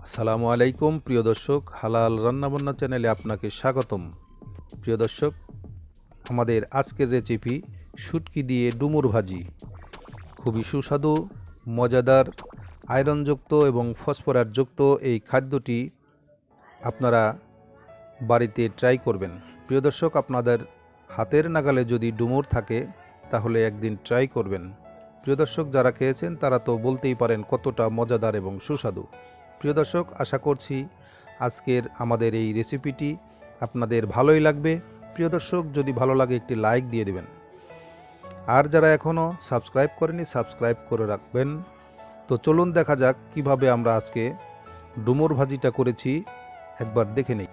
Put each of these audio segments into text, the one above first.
আসসালামু আলাইকুম প্রিয় দর্শক, হালাল রান্নাবান্না চ্যানেলে আপনাকে স্বাগতম। প্রিয় দর্শক, আমাদের আজকের রেসিপি শুটকি দিয়ে ডুমুর ভাজি। খুবই সুস্বাদু, মজাদার, আয়রনযুক্ত এবং ফসফরাসযুক্ত এই খাদ্যটি আপনারা বাড়িতে ট্রাই করবেন। প্রিয় দর্শক, আপনাদের হাতের নাগালে যদি ডুমুর থাকে তাহলে একদিন ট্রাই করবেন। প্রিয় দর্শক, যারা খেয়েছেন তারা তো বলতেই পারেন কতটা মজাদার এবং সুস্বাদু। প্রিয় দর্শক, আশা করছি আজকের আমাদের এই রেসিপিটি আপনাদের ভালোই লাগবে। প্রিয় দর্শক, যদি ভালো লাগে একটি লাইক দিয়ে দেবেন, আর যারা এখনও সাবস্ক্রাইব করেনি সাবস্ক্রাইব করে রাখবেন। তো চলুন দেখা যাক কিভাবে আমরা আজকে ডুমুর ভাজিটা করেছি, একবার দেখে নেই।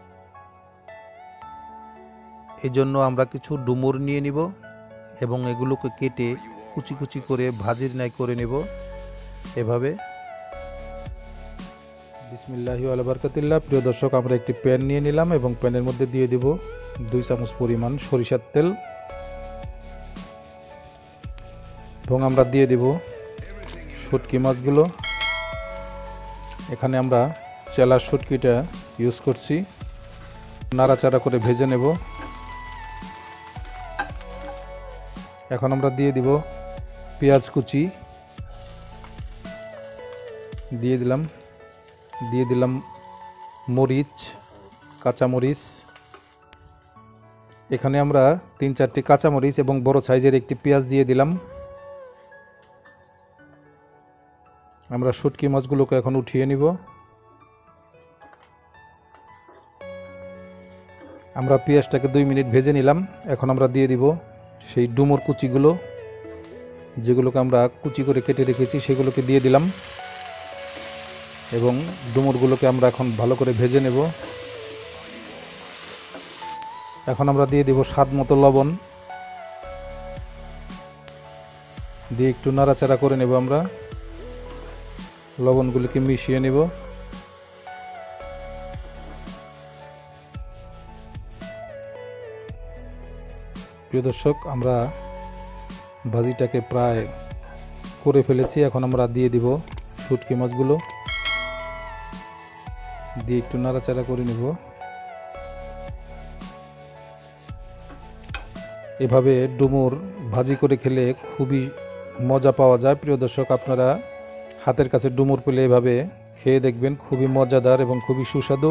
এই জন্য আমরা কিছু ডুমুর নিয়ে নিব এবং এগুলোকে কেটে কুচি কুচি করে ভাজির ন্যায় করে নেব এভাবে। বিসমিল্লাহি ওয়া বারাকাতুল্লাহ। প্রিয় দর্শক, আমরা একটি প্যান নিয়ে নিলাম এবং প্যানের মধ্যে দিয়ে দেব 2 চামচ পরিমাণ সরিষার তেল এবং আমরা দিয়ে দেব শুটকি মাছগুলো। এখানে আমরা চেলা শুটকিটা ইউজ করছি। নাড়াচাড়া করে ভেজে নেব। এখন আমরা দিয়ে দিব পেঁয়াজ কুচি, দিয়ে দিলাম মরিচ, কাঁচামরিচ। এখানে আমরা 3-4টি কাঁচামরিচ এবং বড় সাইজের একটি পেঁয়াজ দিয়ে দিলাম। আমরা শুটকি মাছগুলোকে এখন উঠিয়ে নিব। আমরা পেঁয়াজটাকে 2 মিনিট ভেজে নিলাম। এখন আমরা দিয়ে দিব সেই ডুমুর কুচিগুলো, যেগুলোকে আমরা কুচি করে কেটে রেখেছি সেগুলোকে দিয়ে দিলাম এবং ডুমুরগুলোকে আমরা এখন ভালো করে ভেজে নেব। এখন আমরা দিয়ে দেব স্বাদ মতো লবণ, দিয়ে একটু নাড়াচাড়া করে নেব। আমরা লবণগুলোকে মিশিয়ে নেব। প্রিয় দর্শক, আমরা ভাজিটাকে প্রায় করে ফেলেছি। এখন আমরা দিয়ে দিব শুটকি মাছগুলো, দিয়ে একটু নাড়াচাড়া করে নেব। এভাবে ডুমুর ভাজি করে খেলে খুবই মজা পাওয়া যায়। প্রিয় দর্শক, আপনারা হাতের কাছে ডুমুর পেলে এভাবে খেয়ে দেখবেন, খুবই মজাদার এবং খুবই সুস্বাদু।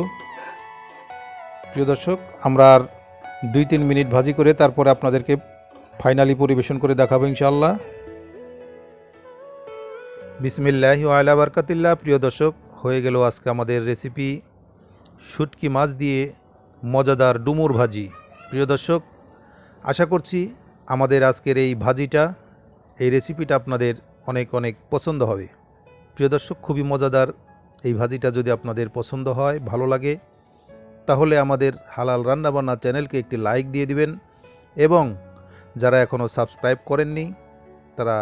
প্রিয় দর্শক, আমরা আর 2-3 মিনিট ভাজি করে তারপরে আপনাদেরকে ফাইনালি পরিবেশন করে দেখাবো ইনশাআল্লাহ। বিসমিল্লাহি ওয়া বারাকাতুল্লাহ। প্রিয় দর্শক, হয়ে গেল আজকে আমাদের রেসিপি শুটকি মাছ দিয়ে মজাদার ডুমুর ভাজি। প্রিয় দর্শক, আশা করছি আমাদের আজকের এই ভাজিটা, এই রেসিপিটা আপনাদের অনেক অনেক পছন্দ হবে। প্রিয় দর্শক, খুবই মজাদার এই ভাজিটা যদি আপনাদের পছন্দ হয়, ভালো লাগে, তাহলে আমাদের হালাল রান্নাবান্না চ্যানেলকে একটি লাইক দিয়ে দিবেন এবং যারা এখনও সাবস্ক্রাইব করেননি তারা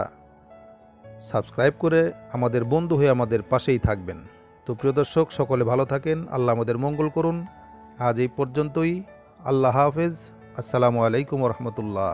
সাবস্ক্রাইব করে আমাদের বন্ধু হয়ে আমাদের পাশেই থাকবেন। তো প্রিয় দর্শক, সকলে ভালো থাকেন, আল্লাহ আমাদের মঙ্গল করুন। আজ এই পর্যন্তই। আল্লাহ হাফেজ। আসসালামু আলাইকুম ওয়া রাহমাতুল্লাহ।